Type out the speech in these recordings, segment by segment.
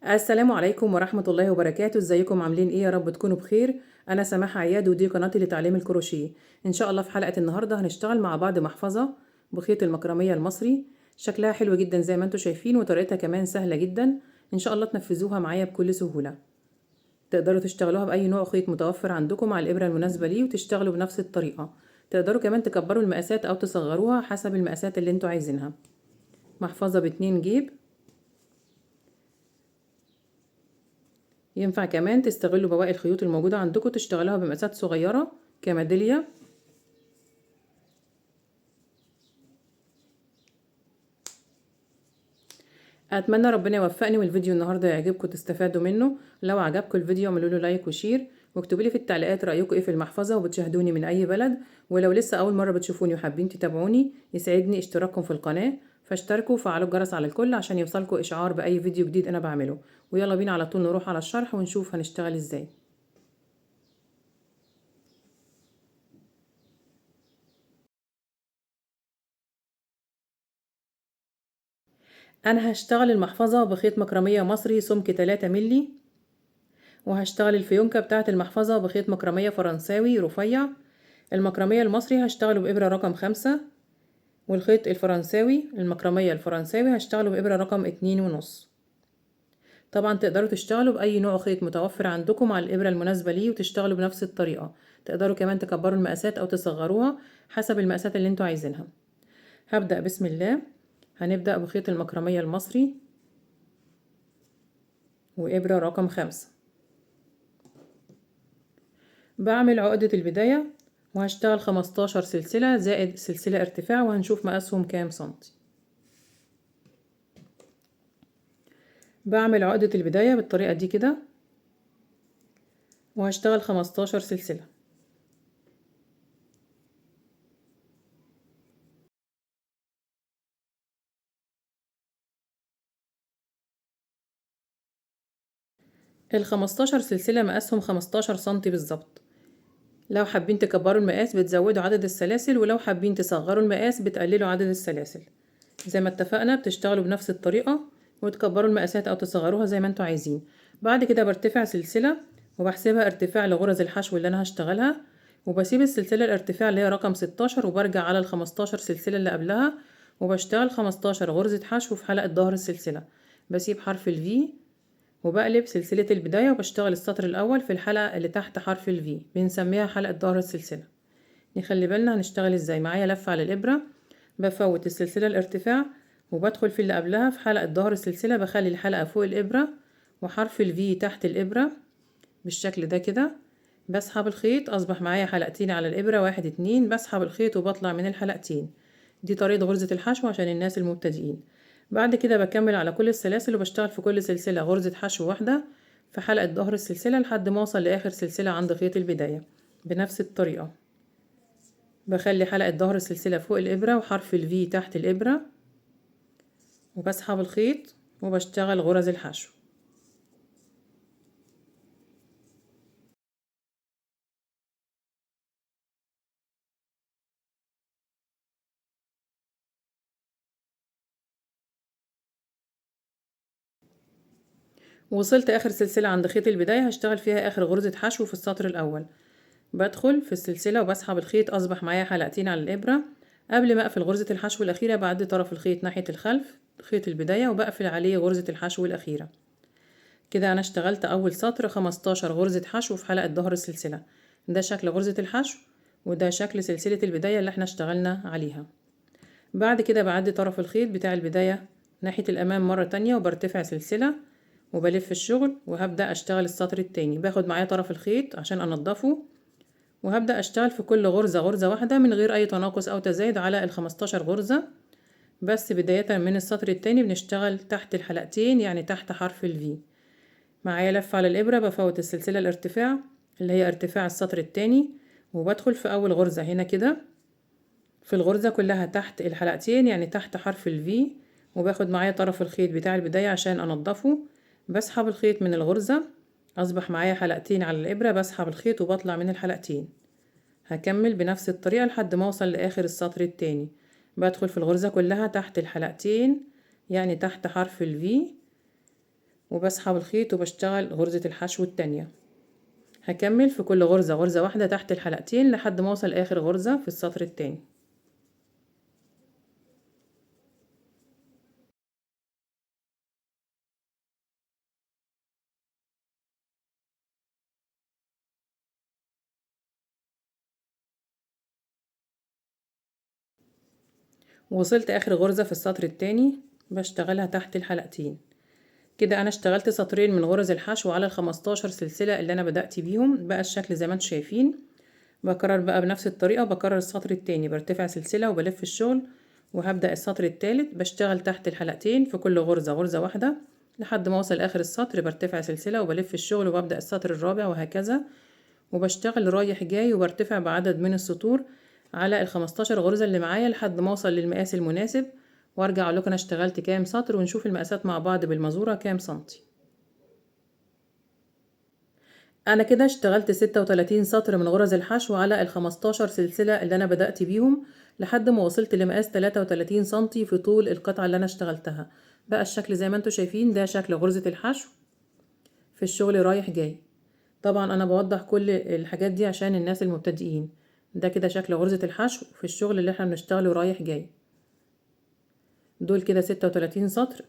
السلام عليكم ورحمة الله وبركاته. ازيكم عاملين ايه؟ يا رب تكونوا بخير. انا سماحة عياد ودي قناتي لتعليم الكروشيه. ان شاء الله في حلقة النهاردة هنشتغل مع بعض محفظة بخيط المكرمية المصري. شكلها حلو جدا زي ما انتم شايفين وطريقتها كمان سهلة جدا. ان شاء الله تنفذوها معايا بكل سهولة. تقدروا تشتغلوها بأي نوع خيط متوفر عندكم مع الإبرة المناسبة ليه وتشتغلوا بنفس الطريقة. تقدروا كمان تكبروا المقاسات او تصغروها حسب المقاسات اللي انتوا عايزينها. محفظة ب2 جيب. ينفع كمان تستغلوا بواقي الخيوط الموجودة عندكم تشتغلوها بمقاسات صغيرة كميدالية. اتمنى ربنا يوفقني والفيديو النهارده يعجبكم تستفادوا منه. لو عجبكم الفيديو اعملوا له لايك وشير واكتبوا لي في التعليقات رايكم ايه في المحفظه وبتشاهدوني من اي بلد. ولو لسه اول مره بتشوفوني وحابين تتابعوني يسعدني اشتراككم في القناه. فاشتركوا وفعلوا الجرس على الكل عشان يوصلكم اشعار باي فيديو جديد انا بعمله. ويلا بينا على طول نروح على الشرح ونشوف هنشتغل ازاي. انا هشتغل المحفظه بخيط مكرميه مصري سمك 3 مللي. وهشتغل الفيونكة بتاعة المحفظة بخيط مكرمية فرنساوي رفيع. المكرمية المصري هشتغله بإبرة رقم 5. والخيط الفرنساوي المكرمية الفرنساوي هشتغله بإبرة رقم 2.5. طبعا تقدروا تشتغلوا بأي نوع خيط متوفر عندكم على الإبرة المناسبة ليه وتشتغلوا بنفس الطريقة. تقدروا كمان تكبروا المقاسات أو تصغروها حسب المقاسات اللي انتوا عايزينها. هبدأ بسم الله. هنبدأ بخيط المكرمية المصري وإبرة رقم 5. بعمل عقدة البداية وهشتغل 15 سلسلة زائد سلسلة ارتفاع وهنشوف مقاسهم كام سنتي. بعمل عقدة البداية بالطريقة دي كده وهشتغل 15 سلسلة. ال15 سلسلة مقاسهم 15 سنتي بالظبط. لو حابين تكبروا المقاس بتزودوا عدد السلاسل ولو حابين تصغروا المقاس بتقللوا عدد السلاسل. زي ما اتفقنا بتشتغلوا بنفس الطريقة وتكبروا المقاسات او تصغروها زي ما انتوا عايزين. بعد كده برتفع سلسلة وبحسبها ارتفاع لغرز الحشو اللي انا هشتغلها. وبسيب السلسلة الارتفاع اللي هي رقم 16 وبرجع على ال15 سلسلة اللي قبلها. وبشتغل 15 غرزة حشو في حلقة ظهر السلسلة. بسيب حرف الفي وبقلب سلسلة البداية وبشتغل السطر الأول في الحلقة اللي تحت حرف الفي بنسميها حلقة ظهر السلسلة. نخلي بالنا هنشتغل ازاي. معايا لفة على الإبرة بفوت السلسلة الارتفاع وبدخل في اللي قبلها في حلقة ظهر السلسلة بخلي الحلقة فوق الإبرة وحرف الفي تحت الإبرة بالشكل ده كده. بسحب الخيط أصبح معايا حلقتين على الإبرة 1 2. بسحب الخيط وبطلع من الحلقتين. دي طريقة غرزة الحشو عشان الناس المبتدئين. بعد كده بكمل على كل السلاسل وبشتغل في كل سلسلة غرزة حشو واحدة في حلقة ظهر السلسلة لحد ما اوصل لآخر سلسلة عند خيط البداية. بنفس الطريقة بخلي حلقة ظهر السلسلة فوق الإبرة وحرف الفي تحت الإبرة وبسحب الخيط وبشتغل غرز الحشو. وصلت آخر سلسلة عند خيط البداية هشتغل فيها آخر غرزة حشو في السطر الأول. بدخل في السلسلة وبسحب الخيط أصبح معايا حلقتين على الإبرة. قبل ما أقفل غرزة الحشو الأخيرة بعد طرف الخيط ناحية الخلف خيط البداية وبقفل عليه غرزة الحشو الأخيرة. كده أنا اشتغلت أول سطر 15 غرزة حشو في حلقة ظهر السلسلة. ده شكل غرزة الحشو وده شكل سلسلة البداية اللي احنا اشتغلنا عليها. بعد كده بعدي طرف الخيط بتاع البداية ناحية الأمام مرة تانية وبرتفع سلسلة وبلف الشغل وهبدأ أشتغل السطر التاني. باخد معايا طرف الخيط عشان أنضفه وهبدأ أشتغل في كل غرزة غرزة واحدة من غير أي تناقص أو تزايد على ال15 غرزة. بس بداية من السطر التاني بنشتغل تحت الحلقتين يعني تحت حرف الفي. معايا لفة على الإبرة بفوت السلسلة الارتفاع اللي هي ارتفاع السطر التاني وبدخل في أول غرزة هنا كده في الغرزة كلها تحت الحلقتين يعني تحت حرف الفي. وباخد معايا طرف الخيط بتاع البداية عشان أنضفه. بسحب الخيط من الغرزة أصبح معايا حلقتين على الإبرة. بسحب الخيط وبطلع من الحلقتين. هكمل بنفس الطريقة لحد ما أوصل لآخر السطر التاني. بدخل في الغرزة كلها تحت الحلقتين يعني تحت حرف الفي وبسحب الخيط وبشتغل غرزة الحشو التانية. هكمل في كل غرزة غرزة واحدة تحت الحلقتين لحد ما اوصل اخر غرزة في السطر التاني. وصلت اخر غرزة في السطر التاني بشتغلها تحت الحلقتين. كده انا اشتغلت سطرين من غرز الحشو على ال15 سلسلة اللي انا بدأت بيهم. بقى الشكل زي ما انتم شايفين. بكرر بقى بنفس الطريقة، بكرر السطر التاني برتفع سلسلة وبلف الشغل، وهبدأ السطر التالت بشتغل تحت الحلقتين في كل غرزة غرزة واحدة لحد ما اوصل اخر السطر، برتفع سلسلة وبلف الشغل وببدأ السطر الرابع وهكذا. وبشتغل رايح جاي وبرتفع بعدد من السطور على ال15 غرزة اللي معايا لحد ما اوصل للمقاس المناسب، وارجع اقول لكم انا اشتغلت كام سطر ونشوف المقاسات مع بعض بالمزورة كام سنتي. انا كده اشتغلت 36 سطر من غرز الحشو على ال15 سلسلة اللي انا بدأت بيهم لحد ما وصلت لمقاس 33 سنتي في طول القطعة اللي انا اشتغلتها. بقى الشكل زي ما انتم شايفين، ده شكل غرزة الحشو في الشغل رايح جاي. طبعا انا بوضح كل الحاجات دي عشان الناس المبتدئين. ده كده شكل غرزة الحشو في الشغل اللي احنا بنشتغله رايح جاي. دول كده 36 سطر،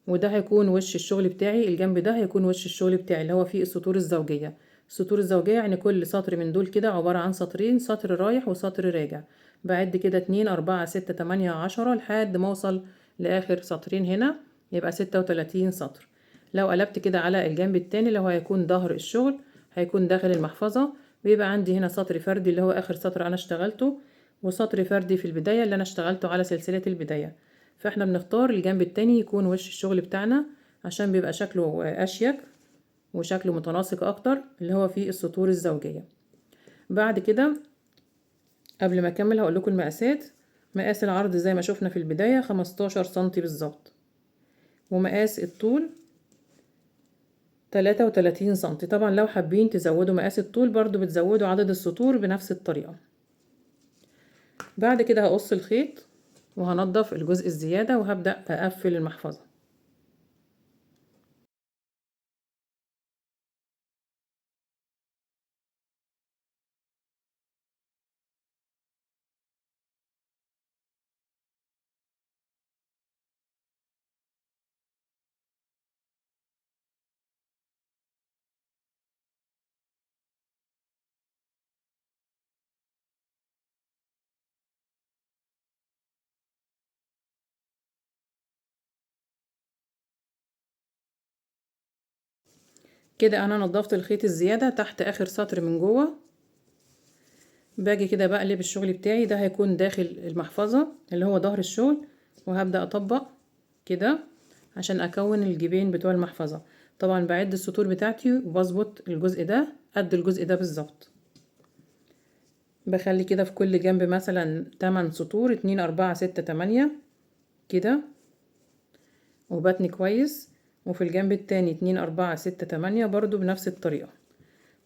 وده هيكون وش الشغل بتاعي. الجنب ده هيكون وش الشغل بتاعي اللي هو فيه السطور الزوجية. السطور الزوجية يعني كل سطر من دول كده عبارة عن سطرين، سطر رايح وسطر راجع. بعد كده 2 4 6 8 10 لحد ما اوصل لاخر سطرين هنا، يبقى 36 سطر. لو قلبت كده على الجنب التاني اللي هو هيكون ظهر الشغل، هيكون داخل المحفظة، بيبقى عندي هنا سطر فردي اللي هو اخر سطر انا اشتغلته، وسطر فردي في البداية اللي انا اشتغلته على سلسلة البداية. فاحنا بنختار الجنب التاني يكون وش الشغل بتاعنا عشان بيبقى شكله اشيك وشكله متناسق اكتر اللي هو فيه السطور الزوجية. بعد كده قبل ما اكمل هقول لكم المقاسات. مقاس العرض زي ما شفنا في البداية 15 سنتي بالظبط، ومقاس الطول 33 سنتي. طبعا لو حابين تزودوا مقاس الطول برضو بتزودوا عدد السطور بنفس الطريقة. بعد كده هقص الخيط وهنضف الجزء الزيادة وهبدأ اقفل المحفظة. كده انا نضفت الخيط الزيادة تحت اخر سطر من جوه. باجي كده بقلب الشغل بتاعي، ده هيكون داخل المحفظة اللي هو ظهر الشغل، وهبدأ اطبق كده عشان اكون الجيبين بتوع المحفظة. طبعا بعد السطور بتاعتي وبظبط الجزء ده قد الجزء ده بالظبط. بخلي كده في كل جنب مثلا 8 سطور، 2 4 6 8 كده، وبتني كويس. وفي الجنب التاني 2 4 6 8 برضو بنفس الطريقة.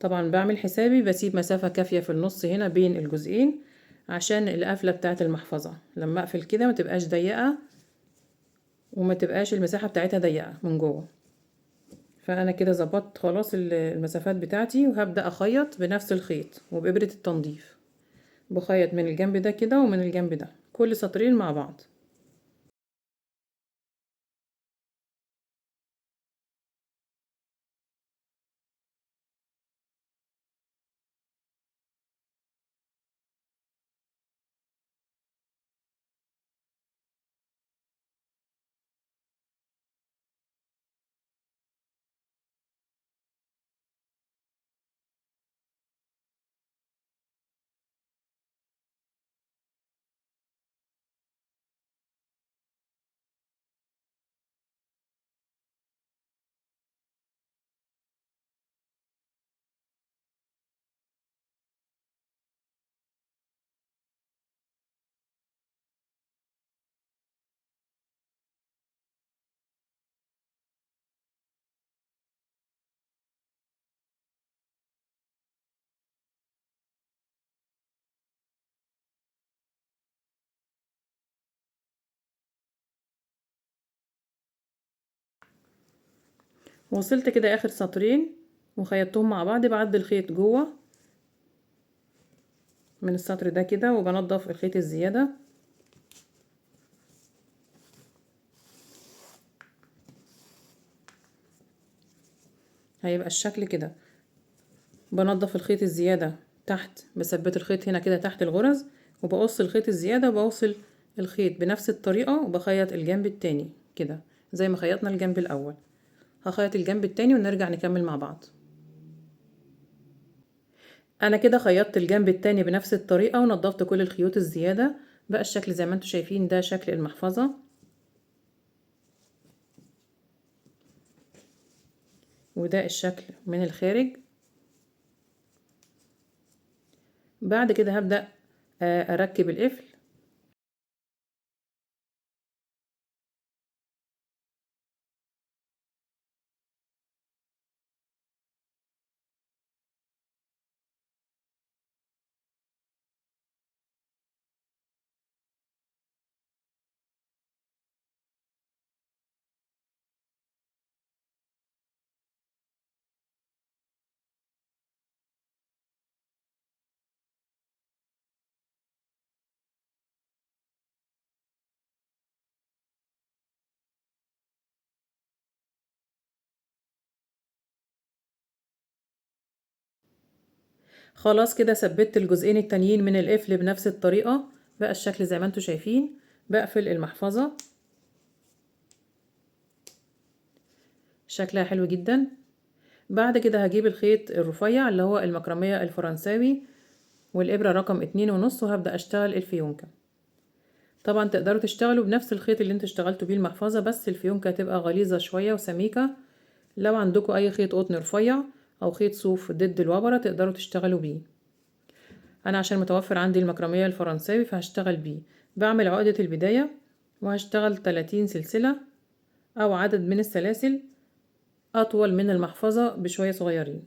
طبعا بعمل حسابي بسيب مسافة كافية في النص هنا بين الجزئين عشان القفلة بتاعة المحفظة لما اقفل كده ما تبقاش ضيقة وما تبقاش المساحة بتاعتها ضيقة من جوه. فانا كده ظبطت خلاص المسافات بتاعتي، وهبدأ اخيط بنفس الخيط وبإبرة التنظيف. بخيط من الجنب ده كده ومن الجنب ده كل سطرين مع بعض. وصلت كده اخر سطرين وخيطتهم مع بعض، بعدي الخيط جوه من السطر ده كده وبنضف الخيط الزيادة. هيبقى الشكل كده. بنضف الخيط الزيادة تحت، بثبت الخيط هنا كده تحت الغرز، وبقص الخيط الزيادة وبوصل الخيط بنفس الطريقة وبخيط الجنب التاني كده زي ما خيطنا الجنب الاول. هخيط الجنب التاني ونرجع نكمل مع بعض. انا كده خيطت الجنب التاني بنفس الطريقة ونضفت كل الخيوط الزيادة. بقى الشكل زي ما انتم شايفين، ده شكل المحفظة. وده الشكل من الخارج. بعد كده هبدأ اركب القفل. خلاص كده ثبت الجزئين التانيين من القفل بنفس الطريقة. بقى الشكل زي ما انتم شايفين. بقفل المحفظة، شكلها حلو جدا. بعد كده هجيب الخيط الرفيع اللي هو المكرمية الفرنساوي والإبرة رقم 2.5 وهبدأ أشتغل الفيونكة. طبعا تقدروا تشتغلوا بنفس الخيط اللي انتوا اشتغلتوا بيه المحفظة، بس الفيونكة هتبقى غليظة شوية وسميكة. لو عندكم أي خيط قطن رفيع أو خيط صوف ضد الوبرة تقدروا تشتغلوا بيه. أنا عشان متوفر عندي المكرمية الفرنساوي فهشتغل بيه. بعمل عقدة البداية وهشتغل 30 سلسلة أو عدد من السلاسل أطول من المحفظة بشوية صغيرين.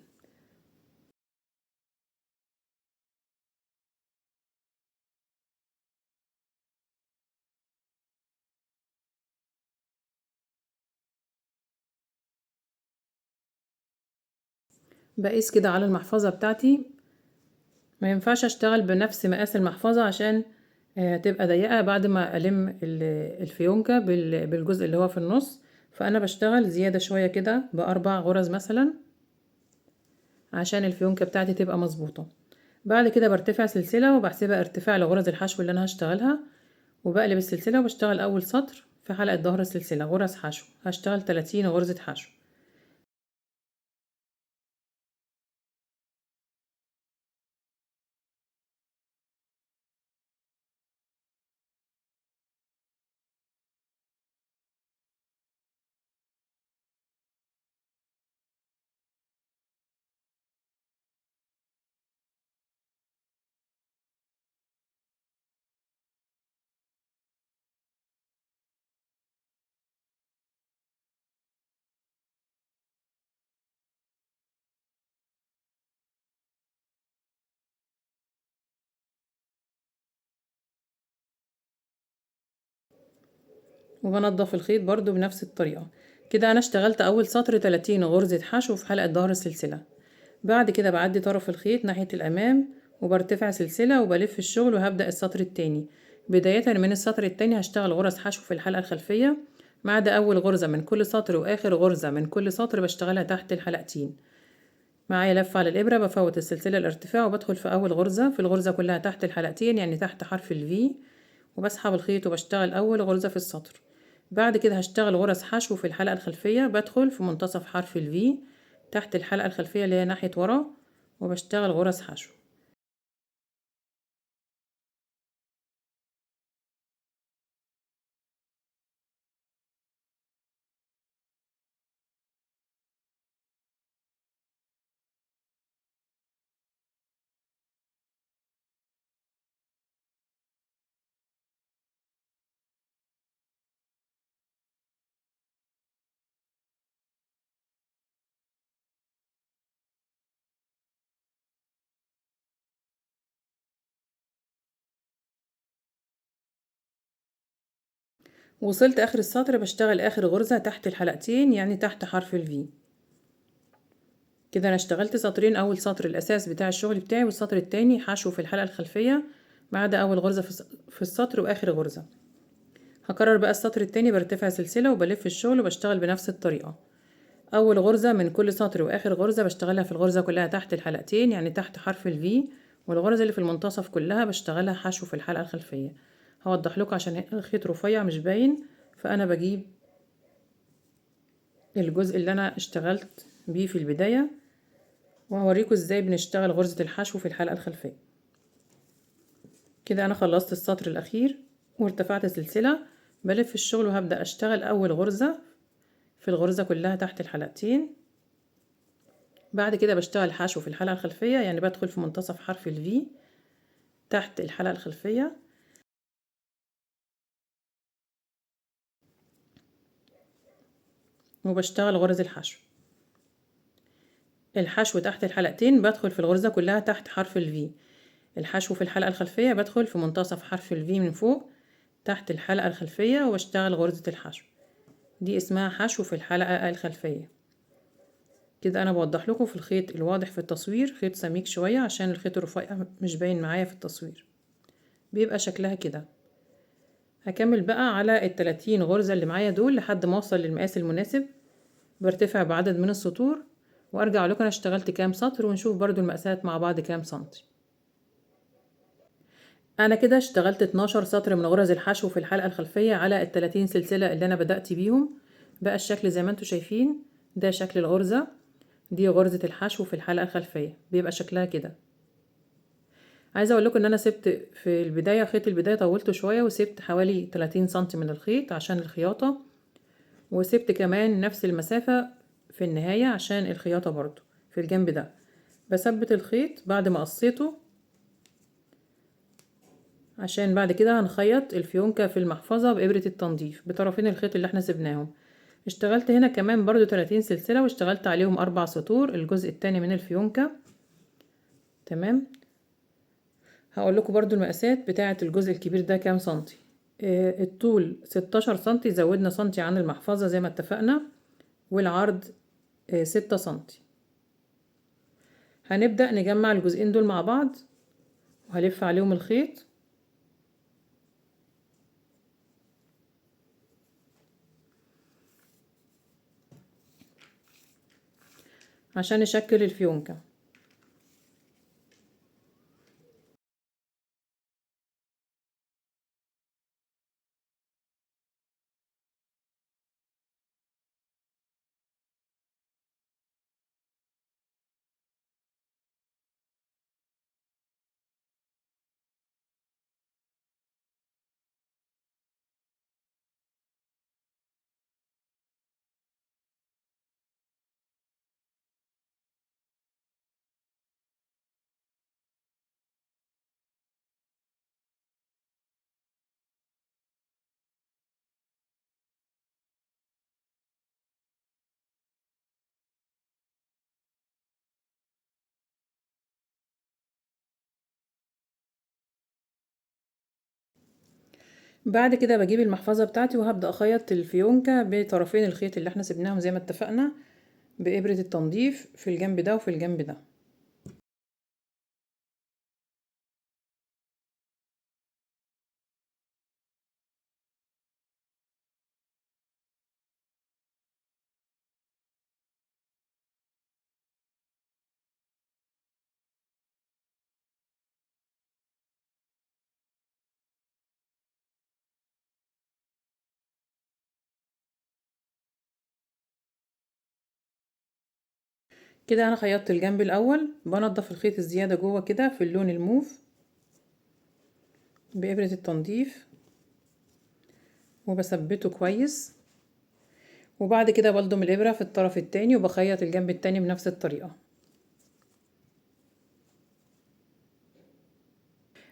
بقيس كده على المحفظة بتاعتي. ما ينفعش اشتغل بنفس مقاس المحفظة عشان هتبقى ضيقة بعد ما ألم الفيونكة بالجزء اللي هو في النص. فأنا بشتغل زيادة شوية كده بأربع غرز مثلا عشان الفيونكة بتاعتي تبقى مظبوطة. بعد كده برتفع سلسلة وبحسبها ارتفاع لغرز الحشو اللي أنا هشتغلها، وبقلب السلسلة وبشتغل أول سطر في حلقة ظهر السلسلة غرز حشو. هشتغل 30 غرزة حشو. وبنضف الخيط برضو بنفس الطريقة كده. أنا اشتغلت أول سطر 30 غرزة حشو في حلقة ظهر السلسلة. بعد كده بعدي طرف الخيط ناحية الأمام وبرتفع سلسلة وبلف الشغل وهبدأ السطر التاني. بداية من السطر التاني هشتغل غرز حشو في الحلقة الخلفية ما عدا أول غرزة من كل سطر وآخر غرزة من كل سطر بشتغلها تحت الحلقتين. معايا لفة على الإبرة بفوت السلسلة الارتفاع وبدخل في أول غرزة في الغرزة كلها تحت الحلقتين، يعني تحت حرف الفي، وبسحب الخيط وبشتغل أول غرزة في السطر. بعد كده هشتغل غرز حشو في الحلقة الخلفية، بدخل في منتصف حرف الفي تحت الحلقة الخلفية اللي هي ناحية ورا وبشتغل غرز حشو. وصلت آخر السطر بشتغل آخر غرزة تحت الحلقتين يعني تحت حرف الفي. كده انا اشتغلت سطرين، اول سطر الاساس بتاع الشغل بتاعي، والسطر التاني حشو في الحلقة الخلفية ما عدا اول غرزة في السطر واخر غرزة. هكرر بقى السطر التاني، برتفع سلسلة وبلف الشغل وبشتغل بنفس الطريقة. اول غرزة من كل سطر واخر غرزة بشتغلها في الغرزة كلها تحت الحلقتين، يعني تحت حرف الفي، والغرزة اللي في المنتصف كلها بشتغلها حشو في الحلقة الخلفية. هوضح لكم عشان الخيط رفيع مش باين، فانا بجيب الجزء اللي انا اشتغلت بيه في البداية وهوريكم ازاي بنشتغل غرزة الحشو في الحلقة الخلفية. كده انا خلصت السطر الاخير وارتفعت سلسلة، بلف الشغل وهبدأ اشتغل اول غرزة في الغرزة كلها تحت الحلقتين. بعد كده بشتغل حشو في الحلقة الخلفية، يعني بدخل في منتصف حرف الفي تحت الحلقة الخلفية، وبشتغل غرز الحشو. الحشو تحت الحلقتين بدخل في الغرزة كلها تحت حرف الفي. الحشو في الحلقة الخلفية بدخل في منتصف حرف الفي من فوق تحت الحلقة الخلفية وبشتغل غرزة الحشو. دي اسمها حشو في الحلقة الخلفية. كده انا بوضح لكم في الخيط الواضح في التصوير، خيط سميك شوية عشان الخيط الرفيع مش باين معايا في التصوير، بيبقى شكلها كده. هكمل بقى على ال30 غرزة اللي معايا دول لحد ما اوصل للمقاس المناسب. برتفع بعدد من السطور وارجع لكم انا اشتغلت كام سطر، ونشوف برضو المقاسات مع بعض كام سنتي. انا كده اشتغلت 12 سطر من غرز الحشو في الحلقة الخلفية على ال30 سلسلة اللي انا بدأت بيهم. بقى الشكل زي ما انتم شايفين، ده شكل الغرزة، دي غرزة الحشو في الحلقة الخلفية، بيبقى شكلها كده. عايزة اقول لكم ان انا سبت في البداية خيط البداية طولته شوية، وسبت حوالي 30 سنتي من الخيط عشان الخياطة، وسبت كمان نفس المسافة في النهاية عشان الخياطة برضو في الجنب ده. بثبت الخيط بعد ما قصيته عشان بعد كده هنخيط الفيونكة في المحفظة بإبرة التنظيف بطرفين الخيط اللي احنا سبناهم. اشتغلت هنا كمان برضو 30 سلسلة واشتغلت عليهم 4 سطور الجزء التاني من الفيونكة. تمام. هقول لكم برضو المقاسات بتاعة الجزء الكبير ده كام سنتي. الطول 16 سنتي، زودنا سنتي عن المحفظة زي ما اتفقنا، والعرض 6 سنتي. هنبدأ نجمع الجزئين دول مع بعض وهلف عليهم الخيط عشان نشكل الفيونكة. بعد كده بجيب المحفظة بتاعتي وهبدأ اخيط الفيونكة بطرفين الخيط اللي احنا سبناهم زي ما اتفقنا بإبرة التنظيف في الجنب ده وفي الجنب ده. كده انا خيطت الجنب الاول، بنضف الخيط الزيادة جوه كده في اللون الموف بإبرة التنظيف وبثبته كويس، وبعد كده بلضم الإبرة في الطرف التاني وبخيط الجنب التاني بنفس الطريقة.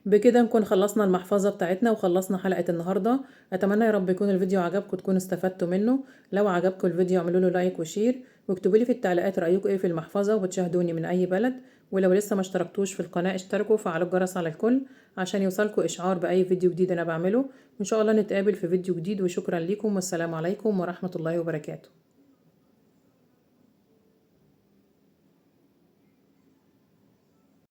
بكده نكون خلصنا المحفظة بتاعتنا وخلصنا حلقة النهاردة. اتمنى يا رب يكون الفيديو عجبكم تكونوا استفدتوا منه. لو عجبكم الفيديو اعملوا له لايك وشير، واكتبوا لي في التعليقات رأيكم ايه في المحفظة وبتشاهدوني من اي بلد. ولو لسه ما اشتركتوش في القناة اشتركوا وفعلوا الجرس على الكل عشان يوصلكوا اشعار باي فيديو جديد انا بعمله. ان شاء الله نتقابل في فيديو جديد، وشكرا لكم والسلام عليكم ورحمة الله وبركاته.